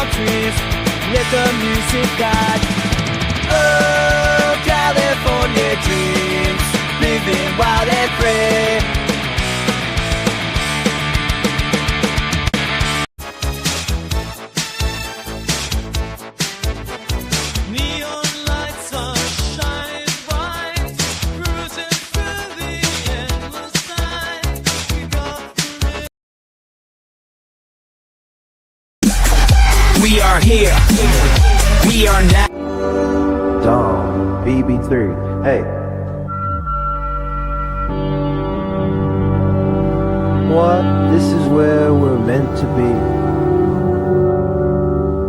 countries, let the music guide. Oh, California dreams, living wild and free. We are here. We are now. Dom, BB3. Hey. What? This is where we're meant to be.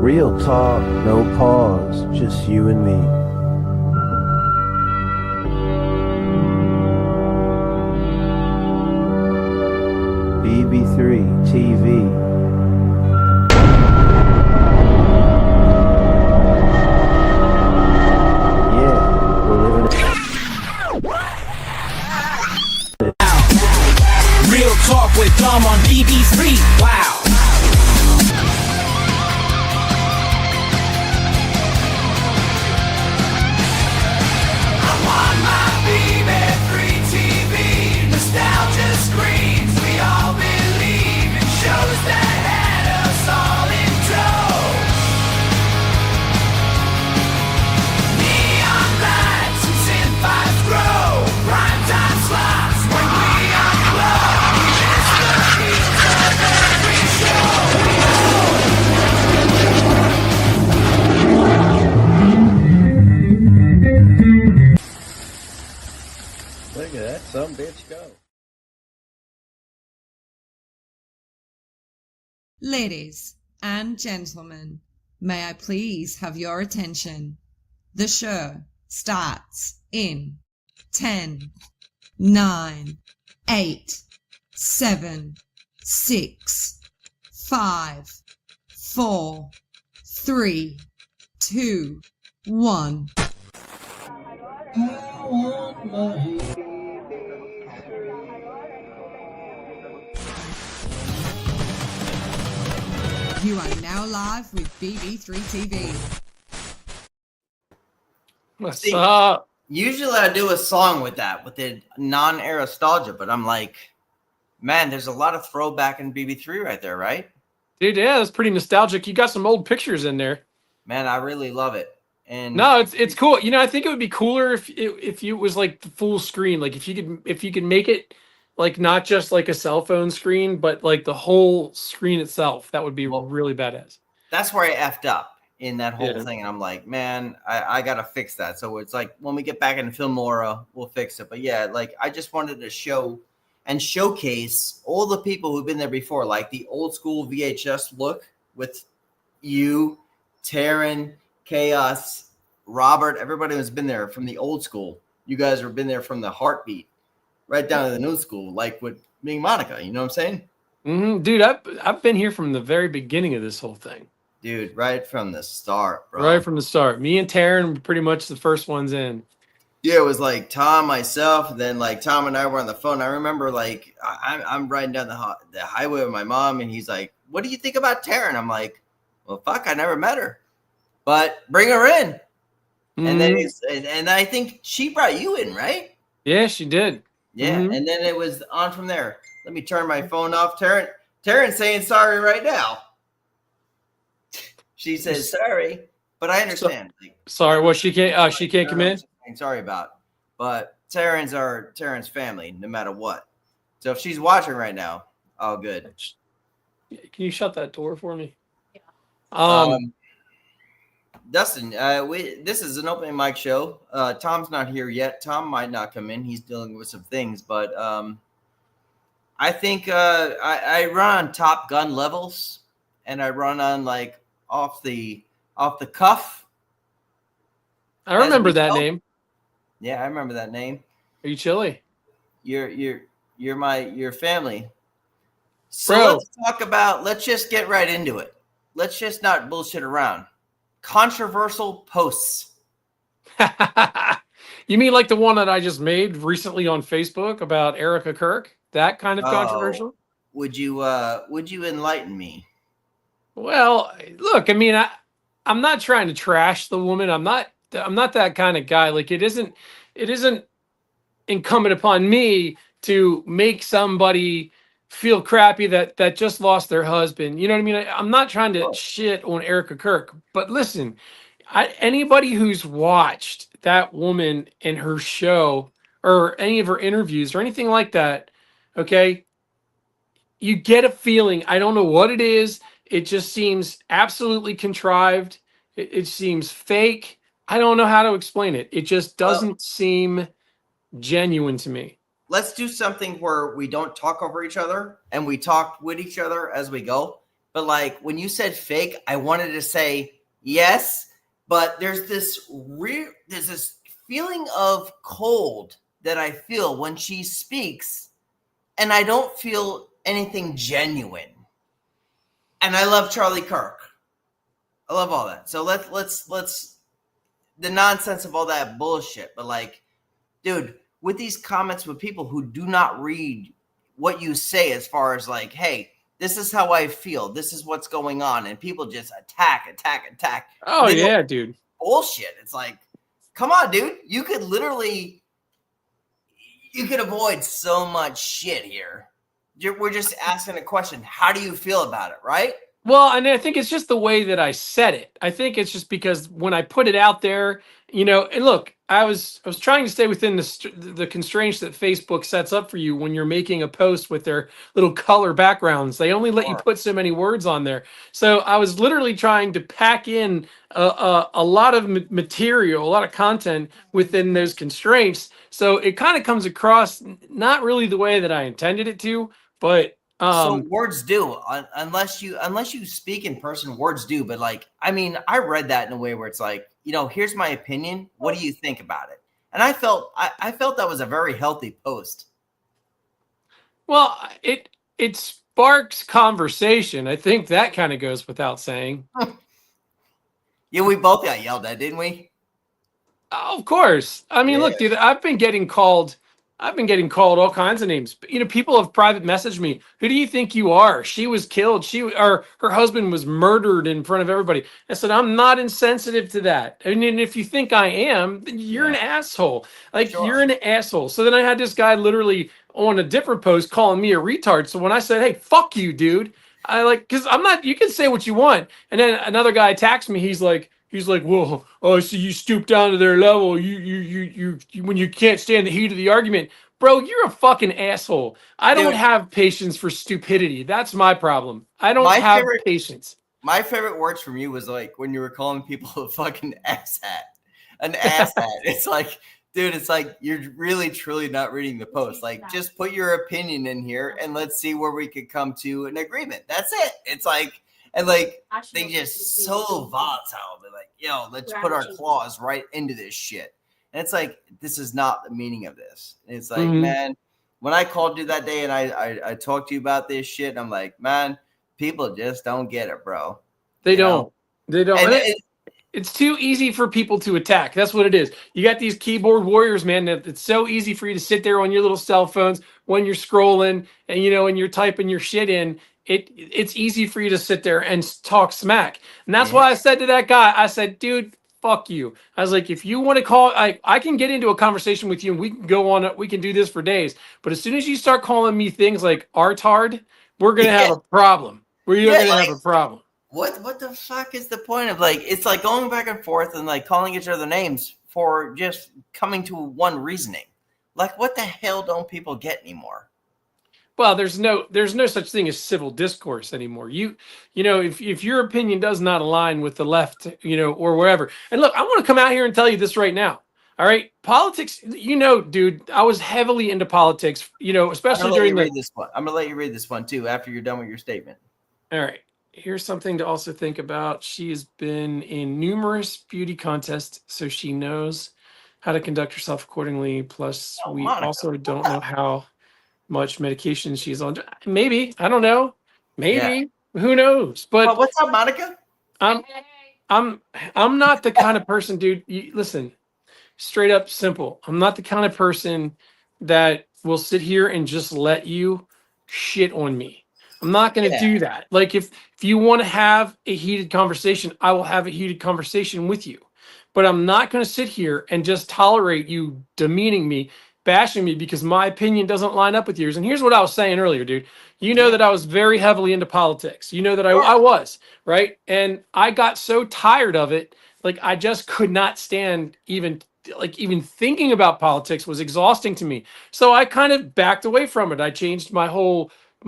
Real talk, no pause, just you and me. BB3 TV. Real talk with Dom on BB3. Wow. I'm on my BB3 TV. Nostalgia screams. We all believe in shows that had us all in tow. Neon lights and synth-vibes grow. Prime time slots when we unplug. Look at that, some bitch go. Ladies and gentlemen, may I please have your attention? The show starts in 10, 9, 8, 7, 6, 5, 4, 3, 2, 1. You are now live with BB3 TV. What's up? Usually I do a song with that, with the non-era nostalgia, but I'm like, man, there's a lot of throwback in BB3 right there, right? Dude, yeah, that's pretty nostalgic. You got some old pictures in there. Man, I really love it. And no, it's cool. You know, I think it would be cooler if it was like the full screen. Like if you could make it like not just like a cell phone screen, but like the whole screen itself. That would be really badass. that's where I effed up in that whole Yeah. thing. And I'm like, man, I got to fix that. So it's like when we get back into Filmora, we'll fix it. But yeah, like I just wanted to show and showcase all the people who've been there before, like the old school VHS look with you, Taryn, Chaos, Robert, everybody who's been there from the old school. You guys have been there from the heartbeat right down to the new school, like with being Monica. You know what I'm saying? Mm-hmm. Dude, I've been here from the very beginning of this whole thing. Dude, right from the start, bro. Right from the start. Me and Taryn were pretty much the first ones in. Yeah, it was like Tom, myself, and then like Tom and I were on the phone. I remember like I'm riding down the highway with my mom, and he's like, "What do you think about Taryn?" I'm like, "Well, fuck, I never met her, but bring her in." Mm-hmm. And then and I think she brought you in, right? Yeah, she did. Yeah, Mm-hmm. and then it was on from there. Let me turn my phone off. Taryn's saying sorry right now. She says sorry, but I understand. Sorry, what she can't come in? Sorry about, but Taryn's family, no matter what. So if she's watching right now, all good. Can you shut that door for me? Yeah. Dustin, this is an opening mic show. Tom's not here yet. Tom might not come in. He's dealing with some things, but I think I run on Top Gun levels, and I run on like off the cuff. I remember that name. Yeah, I remember that name. Are you chilly? You're your family. So Bro. let's just get right into it. Let's just not bullshit around. Controversial posts. You mean like the one that I just made recently on Facebook about Erica Kirk? That kind of controversial? Would you enlighten me? Well, look, I mean, I'm not trying to trash the woman. I'm not that kind of guy. Like it isn't incumbent upon me to make somebody feel crappy that just lost their husband. You know what I mean? I'm not trying to shit on Erica Kirk, but listen, anybody who's watched that woman in her show or any of her interviews or anything like that, okay, you get a feeling. I don't know what it is. It just seems absolutely contrived. It seems fake. I don't know how to explain it. It just doesn't seem genuine to me. Let's do something where we don't talk over each other and we talk with each other as we go. But like when you said fake, I wanted to say yes, but there's this feeling of cold that I feel when she speaks, and I don't feel anything genuine. And I love Charlie Kirk. I love all that. So let's the nonsense of all that bullshit. But like, dude, with these comments with people who do not read what you say as far as like, hey, this is how I feel. This is what's going on. And people just attack. Oh, yeah, dude. Bullshit. It's like, come on, dude. You could avoid so much shit here. We're just asking a question. How do you feel about it, right? Well, and I think it's just the way that I said it. I think it's just because when I put it out there, you know, and look, I was trying to stay within the constraints that Facebook sets up for you when you're making a post with their little color backgrounds. They only let you put so many words on there. So I was literally trying to pack in a lot of material, a lot of content within those constraints. So it kind of comes across not really the way that I intended it to, but so words do, unless you speak in person, words do. But like, I mean, I read that in a way where it's like, you know, here's my opinion. What do you think about it? And I felt that was a very healthy post. Well, it sparks conversation. I think that kind of goes without saying. Yeah, we both got yelled at, didn't we? Oh, of course. I mean, look, dude, I've been getting called all kinds of names. You know, people have private messaged me. Who do you think you are? She was killed. Her husband was murdered in front of everybody. I said, I'm not insensitive to that. I mean, if you think I am, then you're an asshole. Like, you're an asshole. So then I had this guy literally on a different post calling me a retard. So when I said, hey, fuck you, dude, because I'm not, you can say what you want. And then another guy attacks me. He's like, well, oh, so you stoop down to their level. You when you can't stand the heat of the argument, bro, you're a fucking asshole. I don't have patience for stupidity. That's my problem. I don't have patience. My favorite words from you was like when you were calling people a fucking asshat, an asshat. It's like, dude, it's like you're really truly not reading the post. Like, just put your opinion in here and let's see where we could come to an agreement. That's it. It's like. And like they just so volatile. They're like, yo, let's put our claws right into this shit. And it's like, this is not the meaning of this. And it's like, man, when I called you that day and I talked to you about this shit, and I'm like, man, people just don't get it, bro. They don't. It's too easy for people to attack. That's what it is. You got these keyboard warriors, man. It's so easy for you to sit there on your little cell phones when you're scrolling and, you know, and you're typing your shit in. It's easy for you to sit there and talk smack. And that's why I said to that guy, I said, dude, fuck you. I was like, if you want to call, I can get into a conversation with you and we can go on, we can do this for days. But as soon as you start calling me things like artard, we're going to have a problem. We're going to have a problem. What the fuck is the point of like, it's like going back and forth and like calling each other names for just coming to one reasoning. Like, what the hell don't people get anymore? Well, there's no such thing as civil discourse anymore. You know, if your opinion does not align with the left, you know, or wherever. And look, I want to come out here and tell you this right now. All right, politics. You know, dude, I was heavily into politics. You know, especially during this one. I'm gonna let you read this one too after you're done with your statement. All right. Here's something to also think about. She has been in numerous beauty contests, so she knows how to conduct herself accordingly. Plus, we also don't know how much medication she's on. Maybe, I don't know. Maybe, who knows? But what's up, Monica? I'm not the kind of person, dude. Listen, straight up simple. I'm not the kind of person that will sit here and just let you shit on me. I'm not going to Yeah. do that. Like if you want to have a heated conversation, I will have a heated conversation with you. But I'm not going to sit here and just tolerate you demeaning me, bashing me because my opinion doesn't line up with yours. And here's what I was saying earlier, dude. You know Yeah. that I was very heavily into politics. You know that Sure. I was, right? And I got so tired of it, like I just could not stand even thinking about politics was exhausting to me. So I kind of backed away from it. I changed my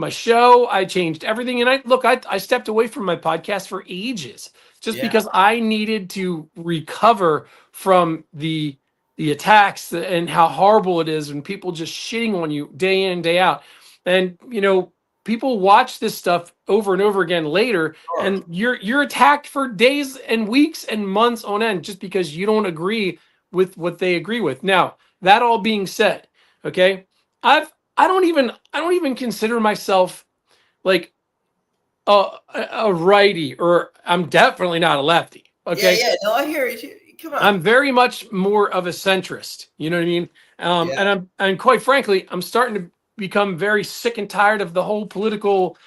show. I changed everything. And I stepped away from my podcast for ages just Yeah. because I needed to recover from the attacks and how horrible it is and people just shitting on you day in and day out. And people watch this stuff over and over again later, Sure. and you're attacked for days and weeks and months on end just because you don't agree with what they agree with. Now, that all being said, okay, I don't even consider myself like a righty, or I'm definitely not a lefty. Yeah. Okay. Yeah. No, I hear it. Come on. I'm very much more of a centrist. You know what I mean? Yeah. And quite frankly, I'm starting to become very sick and tired of the whole political,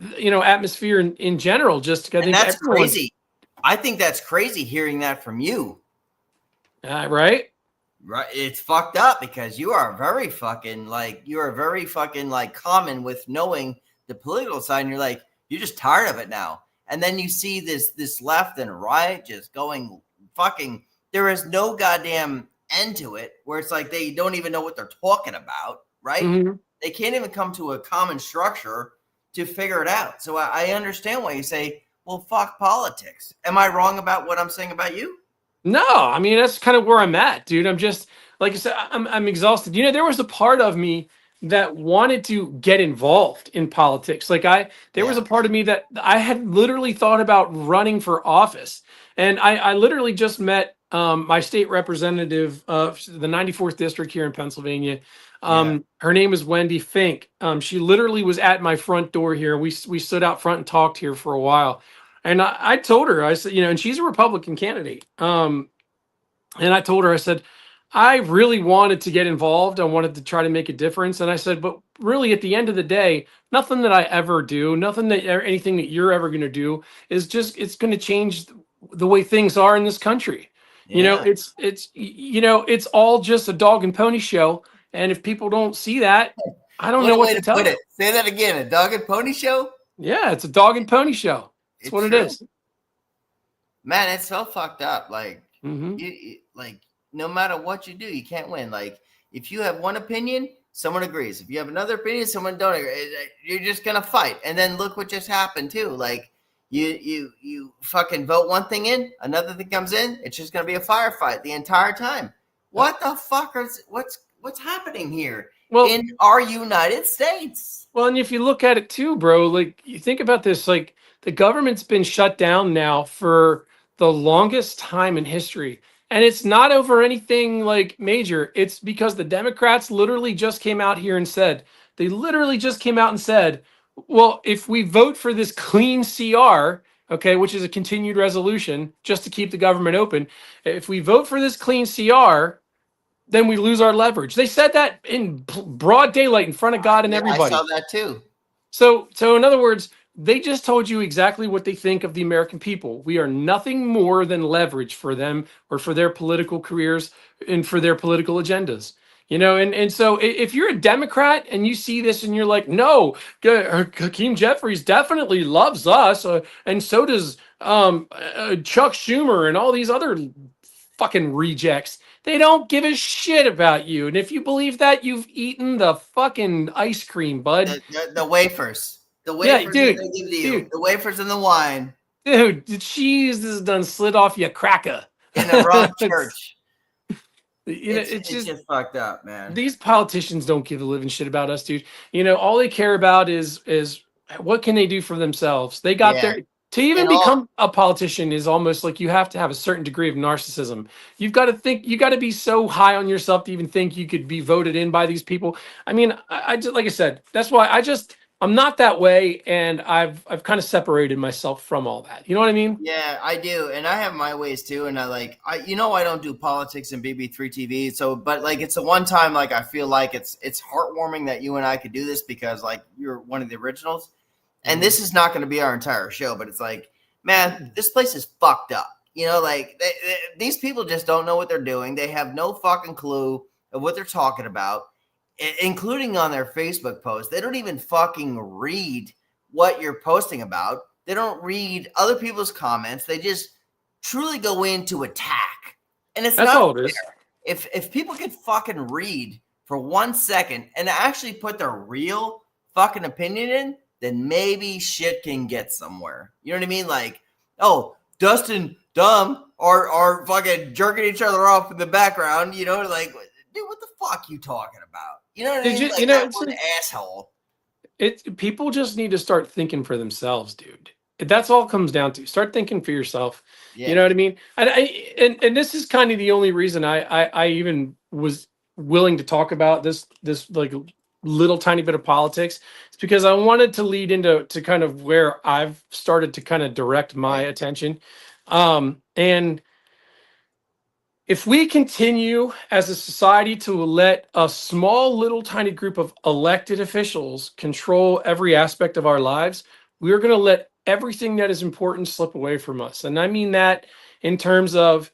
atmosphere in general. Just I And think that's everyone, crazy. I think that's crazy hearing that from you. right? Right. It's fucked up because you are very fucking common with knowing the political side, and you're just tired of it now. And then you see this left and right just going fucking, there is no goddamn end to it, where it's like they don't even know what they're talking about, right? Mm-hmm. They can't even come to a common structure to figure it out. So I understand why you say, well, fuck politics. Am I wrong about what I'm saying about you? No, I mean that's kind of where I'm at, dude. I'm just like I said, I'm exhausted. There was a part of me that wanted to get involved in politics. There was Yeah. a part of me that I had literally thought about running for office, and I literally just met my state representative of the 94th district here in Pennsylvania. Her name is Wendy Fink. She literally was at my front door here. We stood out front and talked here for a while. And I told her, I said, and she's a Republican candidate. And I told her, I said, I really wanted to get involved. I wanted to try to make a difference. And I said, but really at the end of the day, nothing that I ever do, nothing that anything that you're ever going to do is just, it's going to change the way things are in this country. Yeah. It's all just a dog and pony show. And if people don't see that, I don't What know a what way to to tell put them. it. Say that again. A dog and pony show? Yeah, it's a dog and pony show. That's It's what it true. is. Man, it's so fucked up. Mhm. No matter what you do, you can't win. If you have one opinion, someone agrees. If you have another opinion, someone don't agree. You're just gonna fight. And then look what just happened too. You fucking vote one thing in, another thing comes in. It's just gonna be a firefight the entire time. What the fuck what's happening here in our United States? Well, and if you look at it too, bro, like you think about this, like the government's been shut down now for the longest time in history. And it's not over anything like major. It's because the Democrats literally just came out here and said, well, if we vote for this clean CR, okay, which is a continued resolution just to keep the government open, if we vote for this clean CR, then we lose our leverage. They said that in broad daylight in front of God and everybody. I saw that too. So in other words, they just told you exactly what they think of the American people. We are nothing more than leverage for them or for their political careers and for their political agendas. And so if you're a Democrat and you see this and you're like, no, Hakeem Jeffries definitely loves us, and so does Chuck Schumer and all these other fucking rejects. They don't give a shit about you. And if you believe that, you've eaten the fucking ice cream, bud. The wafers. The Yeah, wafers dude, that they give to you. dude. The wafers and the wine Dude, the cheese is done slid off your cracker. in the wrong church. It's just fucked up, man. These politicians don't give a living shit about us, dude. All they care about is what can they do for themselves. They got their to even become a politician is almost like you have to have a certain degree of narcissism. You've got to think, you got to be so high on yourself to even think you could be voted in by these people. I mean, I just, like I said, that's why I'm not that way, and I've kind of separated myself from all that. You know what I mean? Yeah, I do, and I have my ways too. And I don't do politics in BB3 TV. So, but it's the one time I feel like it's heartwarming that you and I could do this because you're one of the originals. And this is not going to be our entire show, but it's like, man, this place is fucked up. You know, like these people just don't know what they're doing. They have no fucking clue of what they're talking about, including on their Facebook posts. They don't even fucking read what you're posting about. They don't read other people's comments. They just truly go in to attack. And it's That's not all it is. fair. If people could fucking read for 1 second and actually put their real fucking opinion in, then maybe shit can get somewhere. You know what I mean? Like, oh, Dustin, dumb, or fucking jerking each other off in the background. You know, like, dude, what the fuck you talking about? You know what I mean? Like, that one asshole. People just need to start thinking for themselves, dude. That's all it comes down to. Start thinking for yourself. Yeah. You know what I mean? And this is kind of the only reason I even was willing to talk about this like little tiny bit of politics. It's because I wanted to lead into kind of where I've started to kind of direct my attention. And if we continue as a society to let a small little tiny group of elected officials control every aspect of our lives, we're going to let everything that is important slip away from us. And I mean that in terms of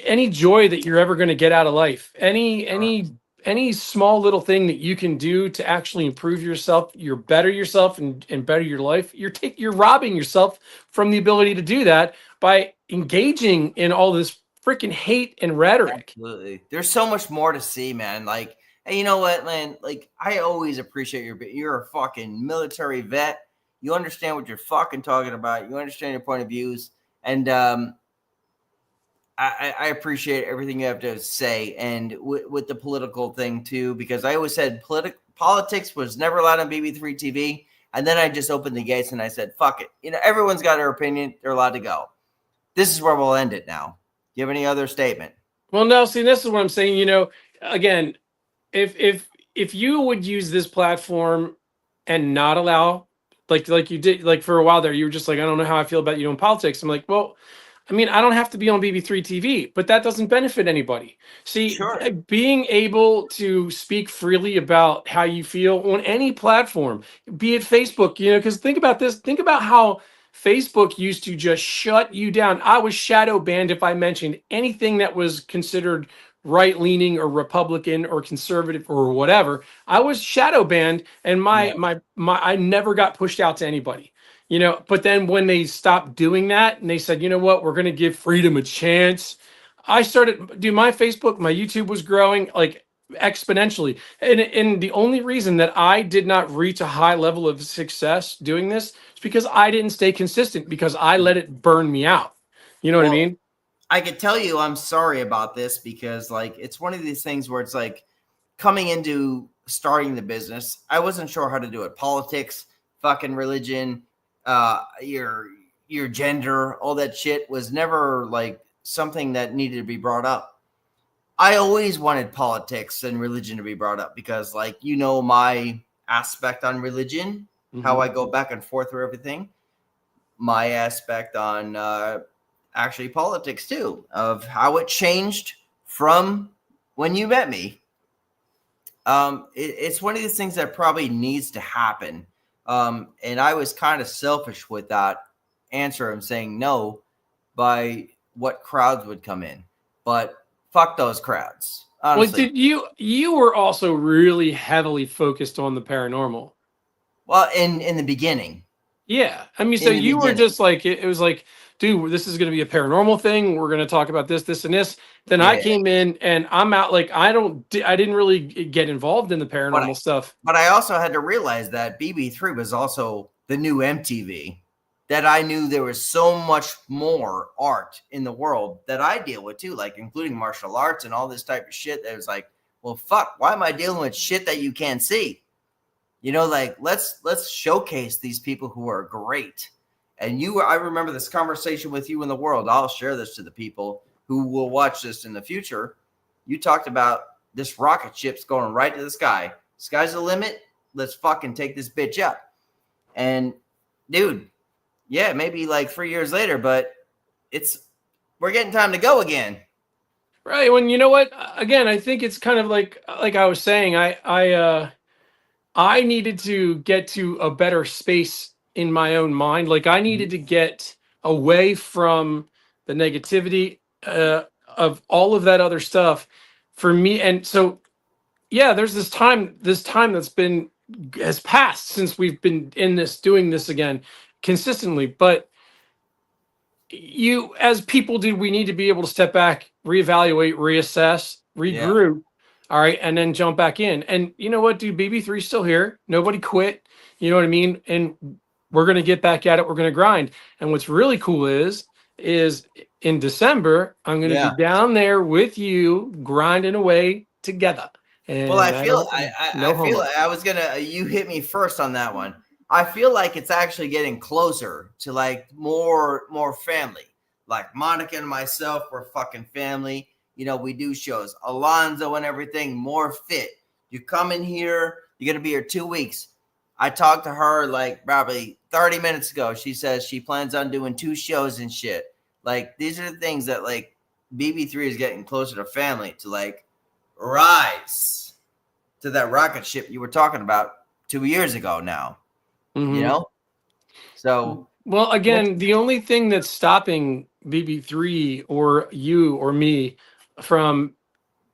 any joy that you're ever going to get out of life, any small little thing that you can do to actually improve yourself, better yourself and better your life, you're robbing yourself from the ability to do that by engaging in all this freaking hate and rhetoric. Absolutely. There's so much more to see, man. Like, hey, you know what, man? Like, I always appreciate you're a fucking military vet. You understand what you're fucking talking about. You understand your point of views. And I appreciate everything you have to say. And with the political thing, too, because I always said politics was never allowed on BB3 TV. And then I just opened the gates and I said, fuck it. You know, everyone's got their opinion. They're allowed to go. This is where we'll end it now. Do you have any other statement? Well, no, see, this is what I'm saying. You know, again, if you would use this platform and not allow, like you did, like for a while there, you were just like, I don't know how I feel about you in politics. I'm like, well, I mean, I don't have to be on BB3 TV, but that doesn't benefit anybody. See, Sure. Being able to speak freely about how you feel on any platform, be it Facebook, you know, because think about this, think about how Facebook used to just shut you down. I was shadow banned if I mentioned anything that was considered right-leaning or Republican or conservative or whatever. I was shadow banned, and I never got pushed out to anybody. You know, but then when they stopped doing that and they said, you know what, we're going to give freedom a chance, I started, dude, my Facebook, my YouTube was growing like exponentially. And the only reason that I did not reach a high level of success doing this is because I didn't stay consistent, because I let it burn me out. You know what I mean? I could tell you I'm sorry about this, because like it's one of these things where it's like coming into starting the business, I wasn't sure how to do it. Politics, fucking religion, your gender, all that shit was never like something that needed to be brought up. I always wanted politics and religion to be brought up because, like, you know, my aspect on religion, how I go back and forth through everything, my aspect on actually politics too, of how it changed from when you met me. It's one of these things that probably needs to happen. And I was kind of selfish with that answer. I'm saying no by what crowds would come in, but fuck those crowds. Honestly. Well, did you were also really heavily focused on the paranormal. Well, in the beginning. Yeah. I mean, so you were just like, it was like, dude, this is going to be a paranormal thing. We're going to talk about this, this, and this. Then I came in and I'm out. Like, I didn't really get involved in the paranormal stuff. But I also had to realize that BB3 was also the new MTV, that I knew there was so much more art in the world that I deal with too, like including martial arts and all this type of shit. That was like, well, fuck, why am I dealing with shit that you can't see? You know, like let's showcase these people who are great. And I remember this conversation with you in the world. I'll share this to the people who will watch this in the future. You talked about this rocket ship's going right to the sky. Sky's the limit. Let's fucking take this bitch up. And dude, yeah, maybe like 3 years later, but we're getting time to go again. Right. When, you know what, again, I think it's kind of like I was saying, I I needed to get to a better space in my own mind. Like I needed to get away from the negativity of all of that other stuff for me. And so, yeah, there's this time that's been has passed since we've been in this doing this again consistently. But you, as people do, we need to be able to step back, reevaluate, reassess, regroup. All right, and then jump back in. And you know what, dude? BB3's still here. Nobody quit. You know what I mean? And we're gonna get back at it. We're gonna grind. And what's really cool is in December, I'm gonna be down there with you, grinding away together. And Well, I feel I was gonna. You hit me first on that one. I feel like it's actually getting closer to like more family. Like Monica and myself, we're fucking family. You know, we do shows. Alonzo and everything, more fit. You come in here, you're going to be here 2 weeks. I talked to her like probably 30 minutes ago. She says she plans on doing 2 shows and shit. Like, these are the things that like BB3 is getting closer to family, to like rise to that rocket ship you were talking about 2 years ago now. Mm-hmm. You know? So, well, again, the only thing that's stopping BB3 or you or me from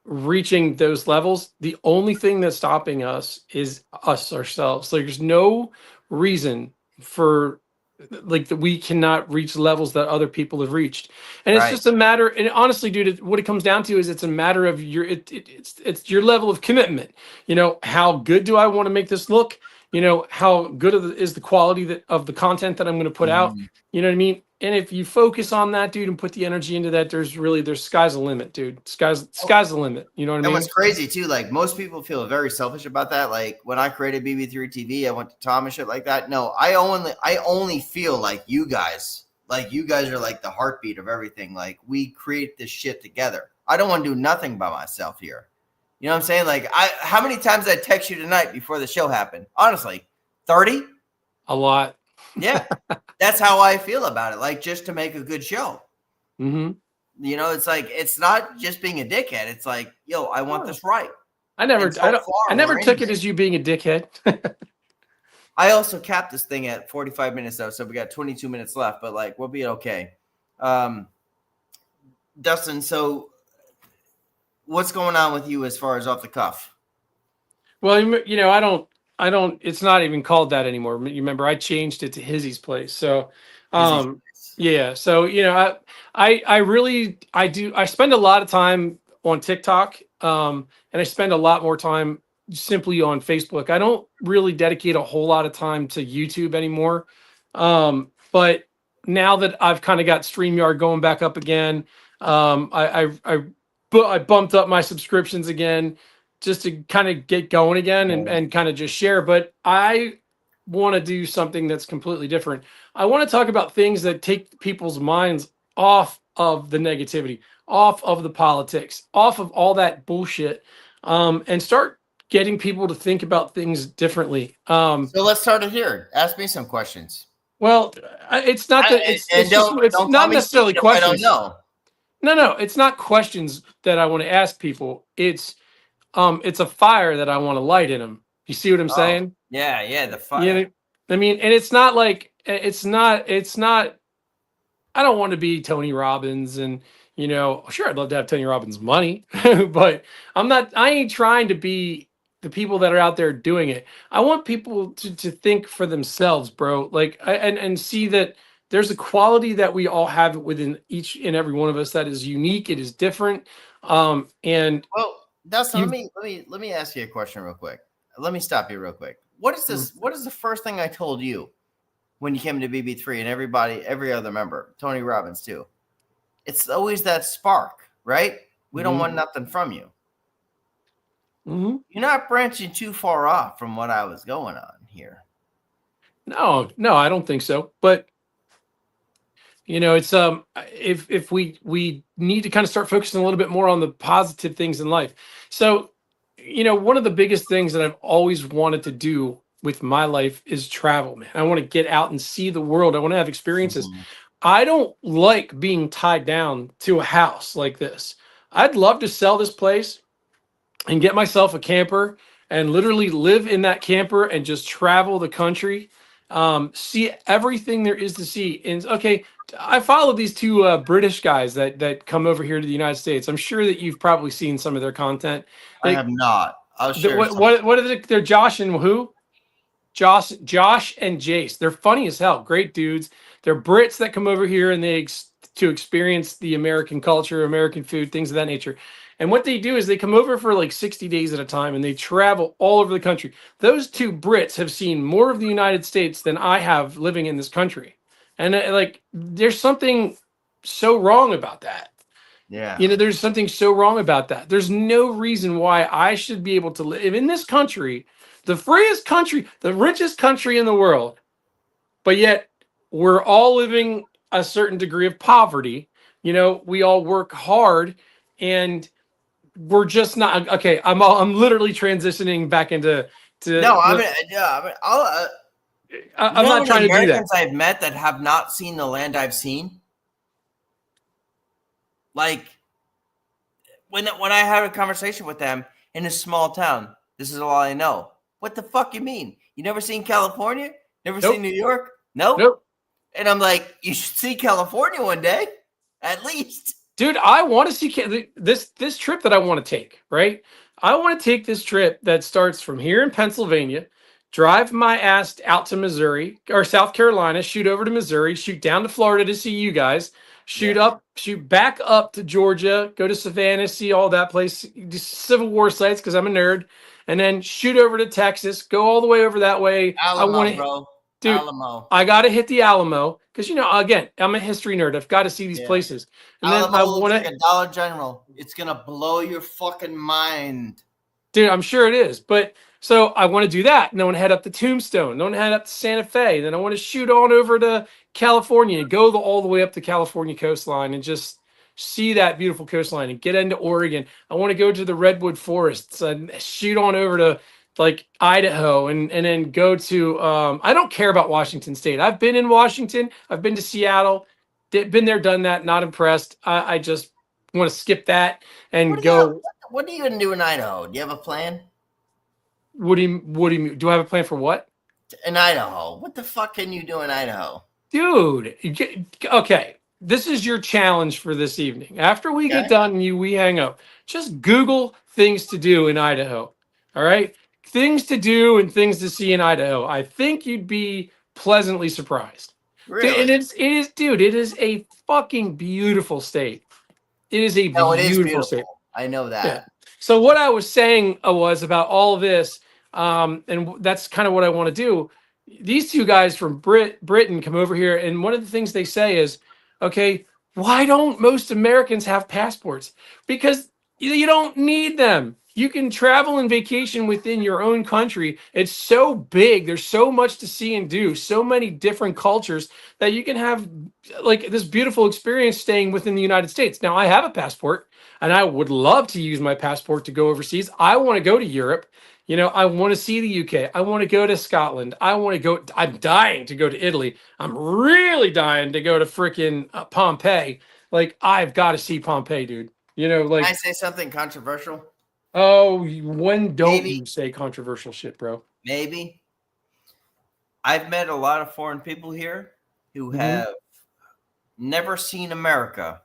reaching those levels, the only thing that's stopping us is us ourselves. Like, there's no reason for like that we cannot reach levels that other people have reached, and it's just a matter. And honestly, dude, what it comes down to is it's a matter of your it's your level of commitment. You know, how good do I want to make this look? You know, how good is the quality of the content that I'm going to put out? You know what I mean? And if you focus on that, dude, and put the energy into that, there's sky's the limit, dude. Sky's the limit. You know what I mean? And what's crazy too, like most people feel very selfish about that. Like when I created BB3 TV, I went to Tom and shit like that. No, I only feel like you guys are like the heartbeat of everything. Like we create this shit together. I don't want to do nothing by myself here. You know what I'm saying? Like how many times did I text you tonight before the show happened? Honestly, 30? A lot. Yeah. That's how I feel about it. Like just to make a good show. Mm-hmm. You know, it's like, it's not just being a dickhead. It's like, yo, I want this right. I never took it as you being a dickhead. I also capped this thing at 45 minutes though. So we got 22 minutes left, but like, we'll be okay. Dustin, so what's going on with you as far as off the cuff? Well, you know, I don't, it's not even called that anymore. You remember I changed it to Hizzy's Place. So, yeah. So, you know, I spend a lot of time on TikTok. And I spend a lot more time simply on Facebook. I don't really dedicate a whole lot of time to YouTube anymore. But now that I've kind of got StreamYard going back up again, I bumped up my subscriptions again, just to kind of get going again and kind of just share. But I want to do something that's completely different. I want to talk about things that take people's minds off of the negativity, off of the politics, off of all that bullshit, and start getting people to think about things differently. So let's start it here. Ask me some questions. Well, it's not that it's not necessarily questions. I don't know. No, it's not questions that I want to ask people. It's a fire that I want to light in them. You see what I'm saying? Yeah, the fire. You know, I mean, and it's not like it's not. I don't want to be Tony Robbins, and you know, sure, I'd love to have Tony Robbins' money, but I ain't trying to be the people that are out there doing it. I want people to think for themselves, bro. Like, and see that there's a quality that we all have within each and every one of us that is unique. It is different. And well, Dustin, let me ask you a question real quick. Let me stop you real quick. What is this? What is the first thing I told you when you came to BB3 and every other member, Tony Robbins too? It's always that spark, right? We don't want nothing from you. Mm-hmm. You're not branching too far off from what I was going on here. No, I don't think so. But you know, it's if we need to kind of start focusing a little bit more on the positive things in life. So, you know, one of the biggest things that I've always wanted to do with my life is travel, man. I want to get out and see the world. I want to have experiences. Mm-hmm. I don't like being tied down to a house like this. I'd love to sell this place and get myself a camper and literally live in that camper and just travel the country, see everything there is to see. And okay, I follow these two British guys that come over here to the United States. I'm sure that you've probably seen some of their content. I have not. I'll share. What are they? They're Josh and who? Josh and Jace. They're funny as hell. Great dudes. They're Brits that come over here and to experience the American culture, American food, things of that nature. And what they do is they come over for like 60 days at a time and they travel all over the country. Those two Brits have seen more of the United States than I have living in this country. And like, there's something so wrong about that. Yeah. There's something so wrong about that. There's no reason why I should be able to live in this country, the freest country, the richest country in the world, but yet we're all living a certain degree of poverty. We all work hard, and we're just not okay. I'm literally transitioning back into No, I'm not trying to do that. Americans I've met that have not seen the land I've seen. Like when I had a conversation with them in a small town, this is all I know. What the fuck you mean? You never seen California? Never Nope. seen New York? Nope. Nope. And I'm like, you should see California one day, at least. Dude, I want to see this trip that I want to take, right? I want to take this trip that starts from here in Pennsylvania, drive my ass out to Missouri or South Carolina, shoot over to Missouri, shoot down to Florida to see you guys, shoot back up to Georgia, go to Savannah, see all that place, Civil War sites because I'm a nerd, and then shoot over to Texas, go all the way over that way. Alamo, bro. Dude, Alamo. I got to hit the Alamo because, again, I'm a history nerd. I've got to see these places. And Alamo then I looks want like a Dollar General. It's going to blow your fucking mind. Dude, I'm sure it is. But so I want to do that. And I want to head up to Tombstone. Then I want to head up to Santa Fe. Then I want to shoot on over to California and go all the way up the California coastline and just see that beautiful coastline and get into Oregon. I want to go to the redwood forests and shoot on over to like Idaho and then go to I don't care about Washington State. I've been in Washington. I've been to Seattle. Been there, done that. Not impressed. I just want to skip that and go. What are you going to do in Idaho? Do you have a plan? What do you mean? Do I have a plan for what? In Idaho. What the fuck can you do in Idaho? Dude, okay. This is your challenge for this evening. After we get done and we hang up, just Google things to do in Idaho. All right? Things to do and things to see in Idaho. I think you'd be pleasantly surprised. Really? And it is a fucking beautiful state. It is a beautiful state. I know that. Yeah. So what I was saying was about all of this, and that's kind of what I want to do. These two guys from Britain come over here, and one of the things they say is, okay, why don't most Americans have passports? Because you don't need them. You can travel and vacation within your own country. It's so big. There's so much to see and do, so many different cultures that you can have like this beautiful experience staying within the United States. Now, I have a passport and I would love to use my passport to go overseas. I want to go to Europe. I want to see the UK. I want to go to Scotland. I'm dying to go to Italy. I'm really dying to go to freaking Pompeii. Like, I've got to see Pompeii, dude. Like. Can I say something controversial? Oh, when don't you say controversial shit, bro? Maybe. I've met a lot of foreign people here who have never seen America,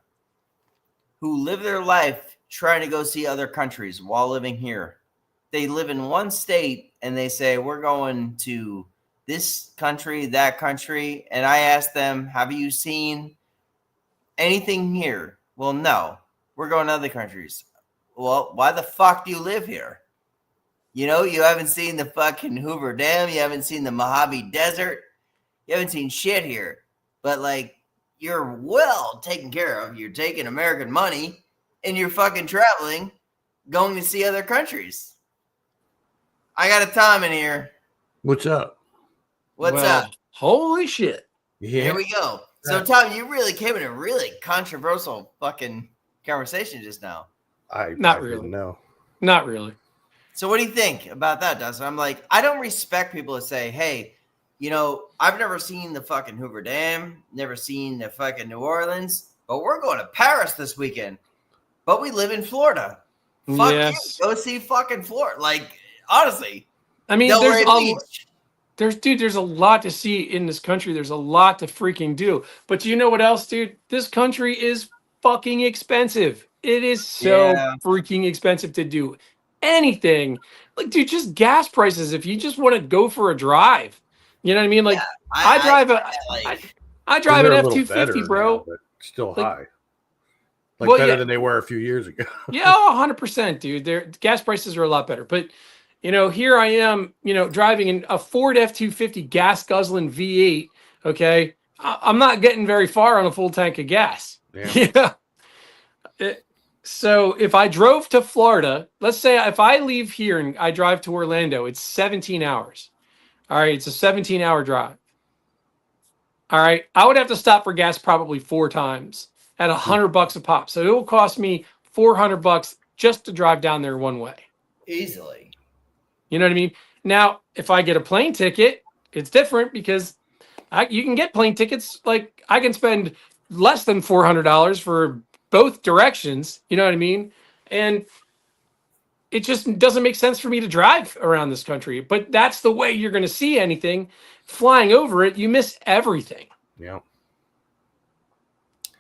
who live their life trying to go see other countries while living here. They live in one state and they say, we're going to this country, that country. And I ask them, have you seen anything here? Well, no, we're going to other countries. Well, why the fuck do you live here? You haven't seen the fucking Hoover Dam. You haven't seen the Mojave Desert. You haven't seen shit here. But, like, you're well taken care of. You're taking American money, and you're fucking traveling, going to see other countries. I got a Tom in here. What's up? What's up? Holy shit. Yeah. Here we go. So, Tom, you really came in a really controversial fucking conversation just now. Not really. No. Not really. So what do you think about that, Dustin? I'm like, I don't respect people that say, hey, I've never seen the fucking Hoover Dam, never seen the fucking New Orleans, but we're going to Paris this weekend. But we live in Florida. Fuck yes. you. Go see fucking Florida. Like, Honestly, I mean, Delray Beach. there's a lot to see in this country. There's a lot to freaking do. But you know what else, dude? This country is fucking expensive. It is so Yeah. freaking expensive to do anything. Like, dude, just gas prices. If you just want to go for a drive, you know what I mean? Like, Yeah, I drive a, like I drive They're an a F little 250, better bro. now, but still Like, high. Like well, better yeah, than they were a few years ago. yeah, 100%, dude. Their gas prices are a lot better. But here I am, driving a Ford F-250 gas guzzling V8. Okay, I'm not getting very far on a full tank of gas. Yeah. Yeah. So if I drove to Florida, let's say if I leave here and I drive to Orlando, it's 17 hours. All right, it's a 17-hour drive. All right, I would have to stop for gas probably 4 times at $100 a pop. So it will cost me $400 just to drive down there one way. easily. You know what I mean? Now, if I get a plane ticket, it's different because you can get plane tickets. Like, I can spend less than $400 for both directions. You know what I mean? And it just doesn't make sense for me to drive around this country. But that's the way you're going to see anything. Flying over it, you miss everything. Yeah.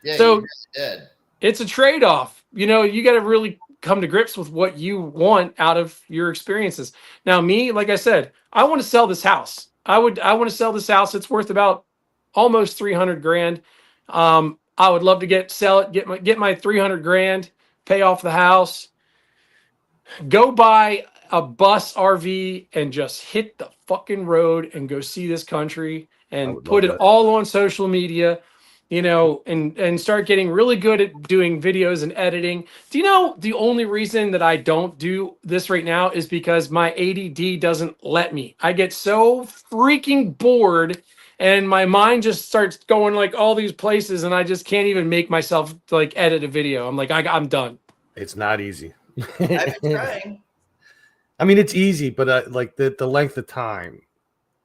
Yeah, So you really did. it's a trade-off. You got to really come to grips with what you want out of your experiences. Now, me, like I said, I want to sell this house. I want to sell this house. It's worth about almost 300 grand. I would love to sell it, get my 300 grand, pay off the house, go buy a bus RV and just hit the fucking road and go see this country and would put love it that. all on social media, and start getting really good at doing videos and editing. Do you know the only reason that I don't do this right now is because my ADD doesn't let me. I get so freaking bored and my mind just starts going like all these places and I just can't even make myself like edit a video. I'm like, I'm done. It's not easy. I've been trying. I mean, it's easy, but like the length of time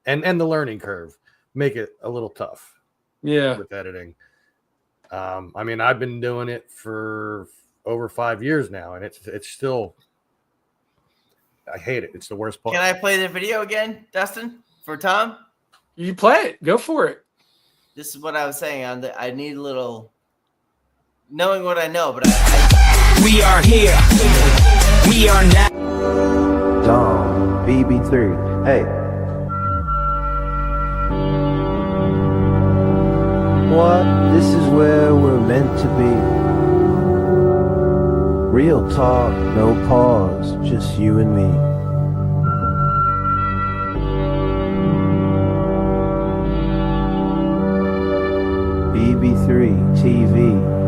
and the learning curve make it a little tough. Yeah. With editing. I mean, I've been doing it for over 5 years now, and it's still, I hate it. It's the worst part. Can I play the video again, Dustin, for Tom? You play it. Go for it. This is what I was saying. I need a little knowing what I know, but We are here. We are now. Dom, BB3. Hey. What? This is where we're meant to be. Real talk, no pause, just you and me. BB3 TV.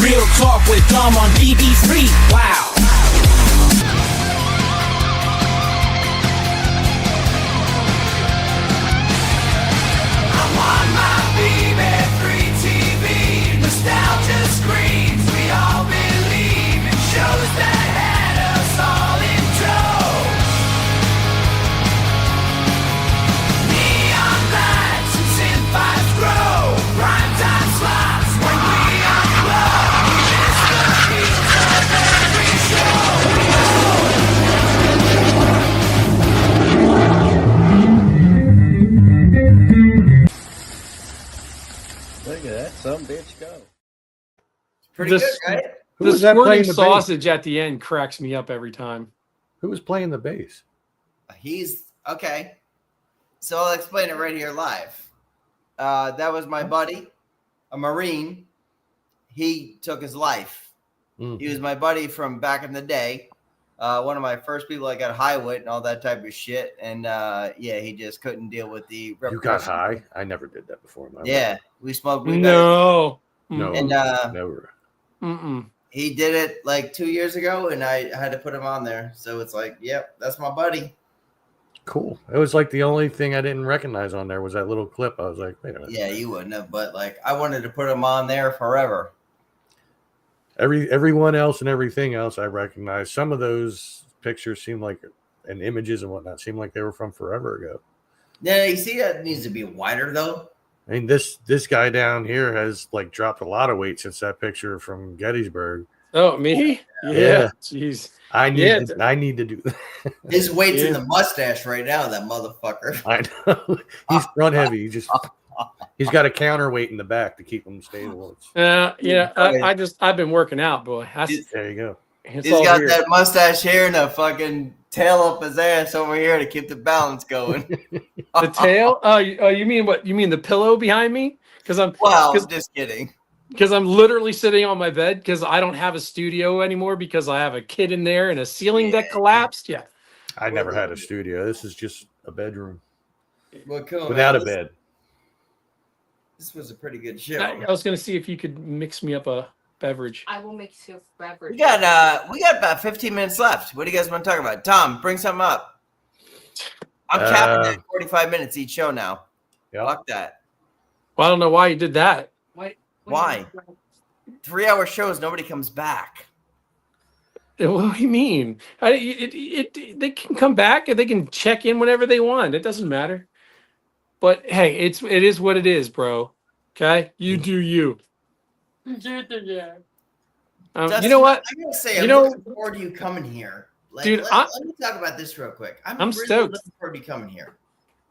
Real talk with Dom on BB3. Wow. I'm on my BB3 TV. Nostalgia screams. We all believe in shows that had us all in tow. Neon lights and synth vibes grow. Prime time slots when we unplug. We miss the beats of every show. Look at that, some bitch go. pretty The good, s- right? Who The was that squirting playing the bass? sausage at the end cracks me up every time. Who was playing the bass? He's okay. So I'll explain it right here live. That was my buddy, a Marine. He took his life. Mm. He was my buddy from back in the day. One of my first people I got high with and all that type of shit. And yeah, he just couldn't deal with the You got high? I never did that before in my Yeah, life. we smoked weed. No. No. And Never. Mm-mm. he did it like 2 years ago, and I had to put him on there. So it's like, yep, that's my buddy. Cool. It was like the only thing I didn't recognize on there was that little clip. I was like, wait a minute. Yeah, you wouldn't have, but like I wanted to put him on there forever. Everyone else and everything else I recognized. Some of those pictures seem like, and images and whatnot seem like they were from forever ago. Yeah, you see that needs to be wider though. I mean, this guy down here has like dropped a lot of weight since that picture from Gettysburg. Oh, me? Yeah. Jeez. I Yeah. need to do that. His weight's in Yeah. the mustache right now, that motherfucker. I know. He's front heavy. He's got a counterweight in the back to keep him stable. I've been working out, boy. There you go. It's He's all got here. that mustache hair and a fucking tail up his ass over here to keep the balance going. The tail? Oh, you mean what? You mean the pillow behind me? Well, just kidding. Because I'm literally sitting on my bed because I don't have a studio anymore because I have a kid in there and a ceiling that collapsed. Yeah. I never had a studio. This is just a bedroom Well, cool, without man. a bed. This was a pretty good show. I was going to see if you could mix me up a beverage. I will make you a beverage. We got about 15 minutes left. What do you guys want to talk about? Tom, bring something up. I'm capping at 45 minutes each show now. Yeah. Fuck that. Well, I don't know why you did that. Why? 3-hour shows, nobody comes back. What do you mean? They can come back and they can check in whenever they want. It doesn't matter. But hey, it is what it is, bro. Okay, you do you. Dustin, You know what? I gotta say, I'm looking forward to you coming here. Dude, let me talk about this real quick. I'm really stoked. looking forward to you coming here.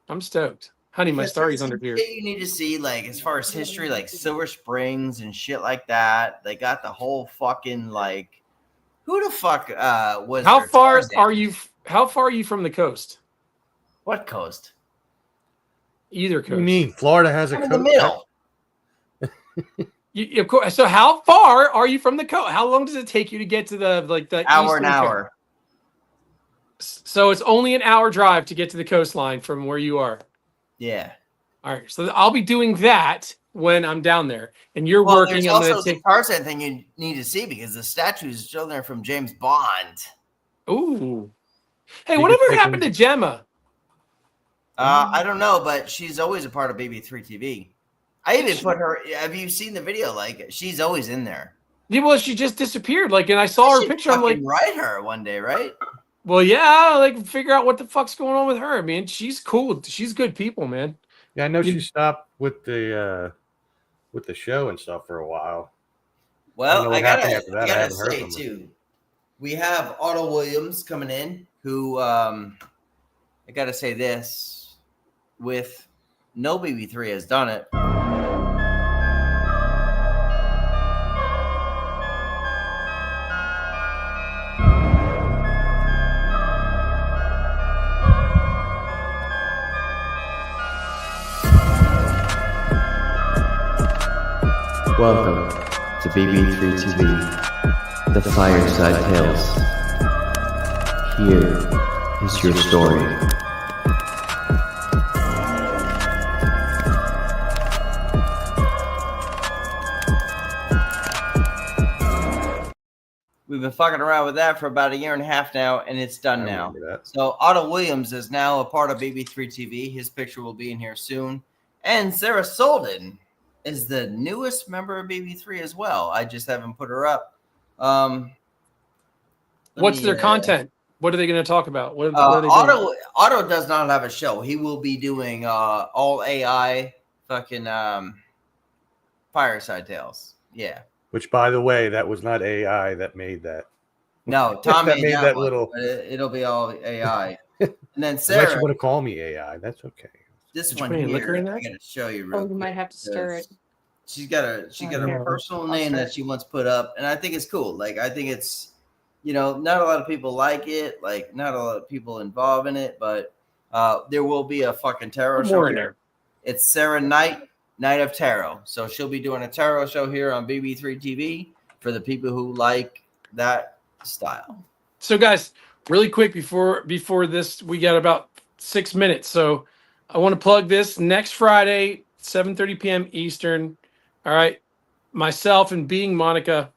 I'm stoked, honey. My Because story's there's under some here. shit you need to see, like as far as history, like Silver Springs and shit like that. They got the whole fucking like. Who the fuck was? How there? far Tarzan. are you? How far are you from the coast? What coast? Either What do coast. you mean? Florida has a I'm in the coast. middle. Of course. So how far are you from the coast? How long does it take you to get to the Hour eastern an coast? hour. So it's only an hour drive to get to the coastline from where you are. Yeah. All right. So I'll be doing that when I'm down there, and you're Well, working. there's I'm also going to the take. Tarzan thing you need to see because the statue is still there from James Bond. Ooh. Hey, You whatever could take happened to Gemma? I don't know, but she's always a part of BB3 TV. I even put her. Have you seen the video? Like she's always in there. Yeah, well, she just disappeared. Like, and I saw her should picture. I'm like, fucking write her one day, right? well, yeah, like figure out what the fuck's going on with her. I mean, she's cool. She's good people, man. Yeah, I know she stopped with the show and stuff for a while. Well, I happened gotta after that. I haven't heard say from her. too, we have Otto Williams coming in, who I gotta say this, with no BB3 has done it. Welcome to BB3 TV, The Fireside Tales. Here is your story. We've been fucking around with that for about 1.5 years now, and it's done I now. remember that. So Otto Williams is now a part of BB3 TV. His picture will be in here soon. And Sarah Solden is the newest member of BB3 as well. I just haven't put her up. What's their content? What are they going to talk about? What are they doing? Otto does not have a show. He will be doing all AI fucking Fireside Tales. Yeah. Which, by the way, that was not AI that made that. No, Tom That made made that, that one, little- but it'll be all AI. And then Unless you Sarah, want to call me AI, that's okay. this Did you one put any here, liquor in that? I gotta show you real Oh, you quick might have to stir it. because she's got a yeah. personal I'll name stir that it. she wants put up, and I think it's cool. Like I think it's, not a lot of people like it, like not a lot of people involved in it, but there will be a fucking tarot show More in here. there. It's Sarah Knight of Tarot, so she'll be doing a tarot show here on BB3 TV for the people who like that style. So, guys, really quick before this, we got about 6 minutes. So, I want to plug this next Friday, 7:30 p.m. Eastern. All right, myself and Being Monica,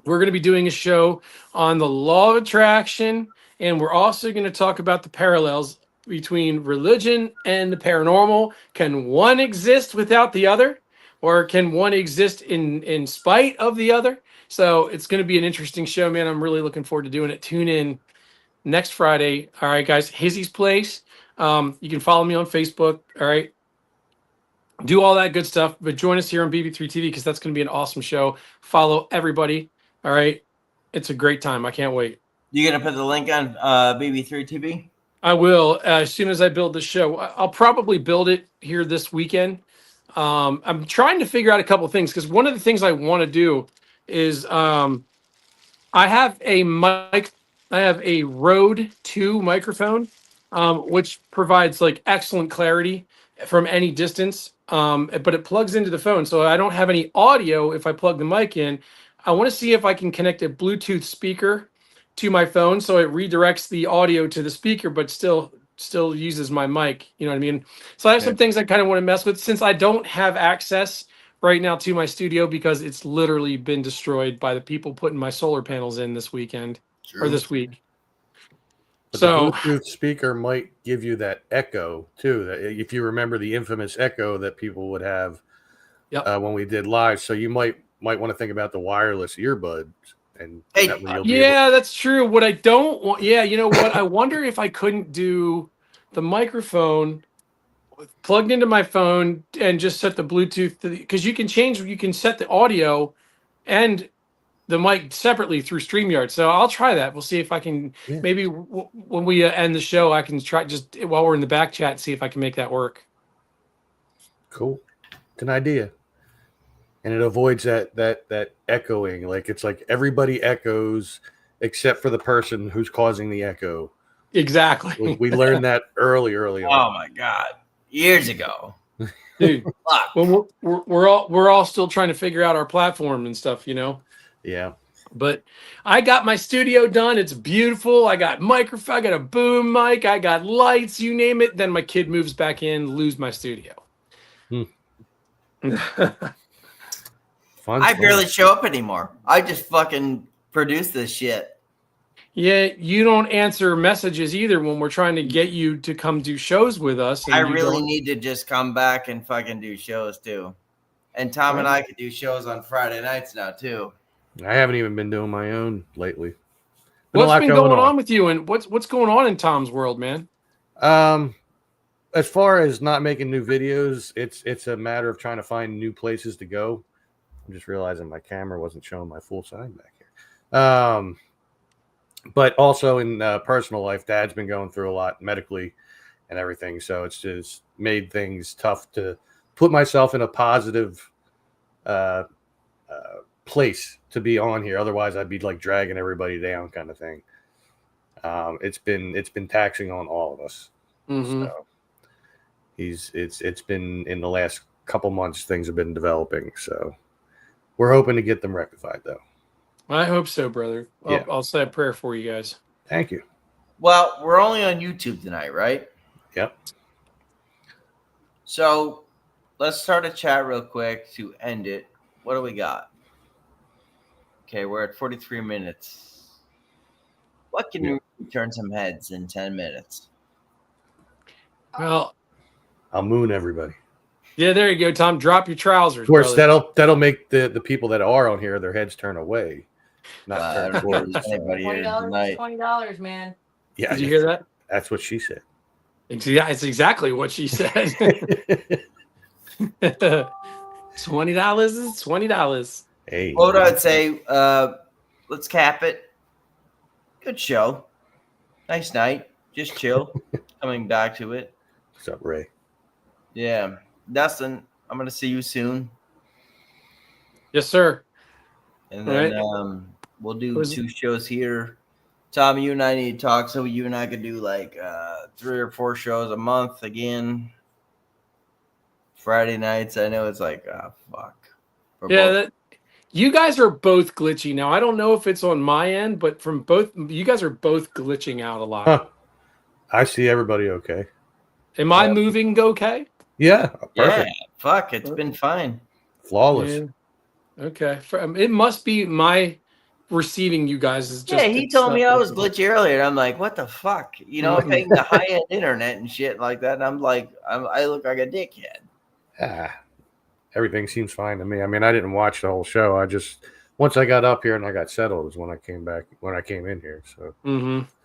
we're going to be doing a show on the law of attraction, and we're also going to talk about the parallels between religion and the paranormal. Can one exist without the other, or can one exist in spite of the other? So it's going to be an interesting show, man. I'm really looking forward to doing it. Tune in next Friday. All right, guys. Hizzy's Place. You can follow me on Facebook. All right. Do all that good stuff. But join us here on BB3 TV because that's going to be an awesome show. Follow everybody. All right. It's a great time. I can't wait. You gonna put the link on BB3 TV? I will as soon as I build the show. I'll probably build it here this weekend. I'm trying to figure out a couple of things because one of the things I want to do is I have a mic. I have a Rode 2 microphone, which provides like excellent clarity from any distance. But it plugs into the phone, so I don't have any audio if I plug the mic in. I want to see if I can connect a Bluetooth speaker to my phone so it redirects the audio to the speaker, but still uses my mic. You know what I mean? So I have some things I kind of want to mess with since I don't have access right now to my studio because it's literally been destroyed by the people putting my solar panels in this weekend or this week. But So the Bluetooth speaker might give you that echo too. That if you remember the infamous echo that people would have when we did live, so you might want to think about the wireless earbuds. And that way you'll be that's true. What I don't want, you know what? I wonder if I couldn't do the microphone plugged into my phone and just set the Bluetooth because you can set the audio and the mic separately through StreamYard. So I'll try that. We'll see if I can maybe when we end the show, I can try just while we're in the back chat, see if I can make that work. Cool. It's an idea. And it avoids that echoing. Like it's like everybody echoes except for the person who's causing the echo. Exactly. We learned that early on. Oh my God. Years ago. Dude. Well, we're all still trying to figure out our platform and stuff, you know? Yeah. But I got my studio done. It's beautiful. I got microphone, I got a boom mic, I got lights, you name it. Then my kid moves back in, lose my studio. I barely show up anymore. I just fucking produce this shit. Yeah, you don't answer messages either when we're trying to get you to come do shows with us. I really need to just come back and fucking do shows too. And Tom and I could do shows on Friday nights now too. I haven't even been doing my own lately. What's been going on with you, and what's going on in Tom's world, man? As far as not making new videos, it's a matter of trying to find new places to go. I'm just realizing my camera wasn't showing my full side back here. But also in personal life, Dad's been going through a lot medically and everything. So it's just made things tough to put myself in a positive place to be on here. Otherwise, I'd be like dragging everybody down kind of thing. It's been taxing on all of us. Mm-hmm. So it's been in the last couple months, things have been developing. So we're hoping to get them rectified, though. I hope so, brother. I'll say a prayer for you guys. Thank you. Well, we're only on YouTube tonight, right? Yep. So let's start a chat real quick to end it. What do we got? Okay, we're at 43 minutes. What can you turn some heads in 10 minutes? Well, I'll moon everybody. Yeah, there you go, Tom. Drop your trousers. Of course, brother. that'll make the people that are on here, their heads turn away. Not turn towards anybody here tonight. $20, man. Yeah, Did you hear that? That's what she said. Yeah, it's exactly what she said. $20 is $20. Hey. What I'd say, let's cap it. Good show. Nice night. Just chill. Coming back to it. What's up, Ray? Yeah. Dustin, I'm going to see you soon. Yes, sir. And then we'll do 2 shows here. Tom, you and I need to talk so you and I could do like 3 or 4 shows a month again. Friday nights. I know it's like, fuck. You guys are both glitchy now. I don't know if it's on my end, but from both, you guys are both glitching out a lot. Huh. I see everybody okay. Am I moving okay? Yeah. Perfect. Yeah. Fuck. It's been fine. Flawless. Yeah. Okay. It must be my receiving you guys is just. Yeah, he told me I was glitchy earlier. And I'm like, what the fuck? You know, I'm paying the high end internet and shit like that. And I'm like, I look like a dickhead. Everything seems fine to me. I mean, I didn't watch the whole show. I just once I got up here and I got settled is when I came in here. So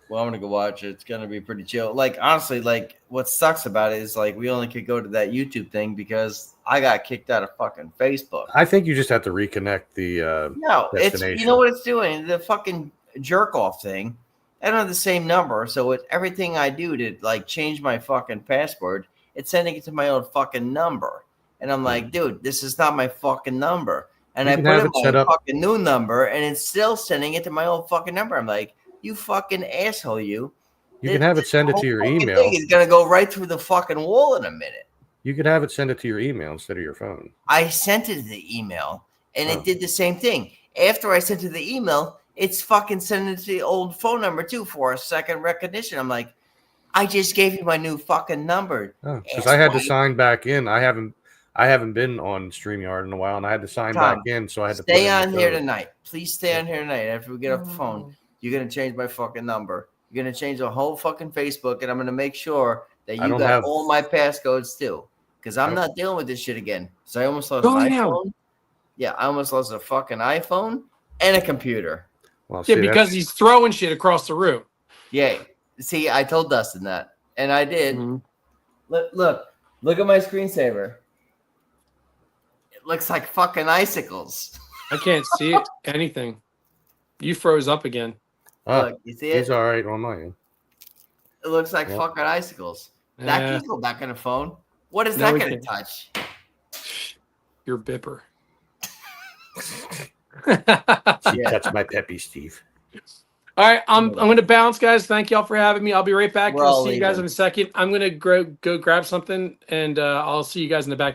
Well, I'm gonna go watch it. It's gonna be pretty chill. Like honestly, like what sucks about it is like we only could go to that YouTube thing because I got kicked out of fucking Facebook. I think you just have to reconnect the No, it's destination. you know what it's doing? The fucking jerk off thing. I don't have the same number, so it's everything I do to like change my fucking password, it's sending it to my old fucking number. And I'm like, dude, this is not my fucking number. And You I can put have in it my set up- fucking new number, and it's still sending it to my old fucking number. I'm like, you fucking asshole, you. You can have it send it to your email. It's gonna go right through the fucking wall in a minute. You could have it send it to your email instead of your phone. I sent it to the email, and it did the same thing. After I sent it to the email, it's fucking sending it to the old phone number too for a second recognition. I'm like, I just gave you my new fucking number. Because I had to sign back in. I haven't been on StreamYard in a while, and I had to sign back in. So I had to stay put in on the here code. tonight. Please stay on here tonight. After we get off the phone, you're gonna change my fucking number. You're gonna change the whole fucking Facebook, and I'm gonna make sure that you got all my passcodes too. Because I'm not dealing with this shit again. So I almost lost an iPhone. Yeah, I almost lost a fucking iPhone and a computer. Well, Yeah, because he's throwing shit across the room. Yeah. See, I told Dustin that, and I did. Look at my screensaver. It looks like fucking icicles. I can't see it. Anything. You froze up again. Look, you see it? He's all right on my end. It looks like Yep. fucking icicles. That Yeah. can go back on the phone. What is No, that we going to can't. touch? Your bipper. That's my peppy, Steve. All right, I'm going to bounce, guys. Thank y'all for having me. I'll be right back. We're I'll all see you guys leaving. in a second. I'm going to go grab something, and I'll see you guys in the back.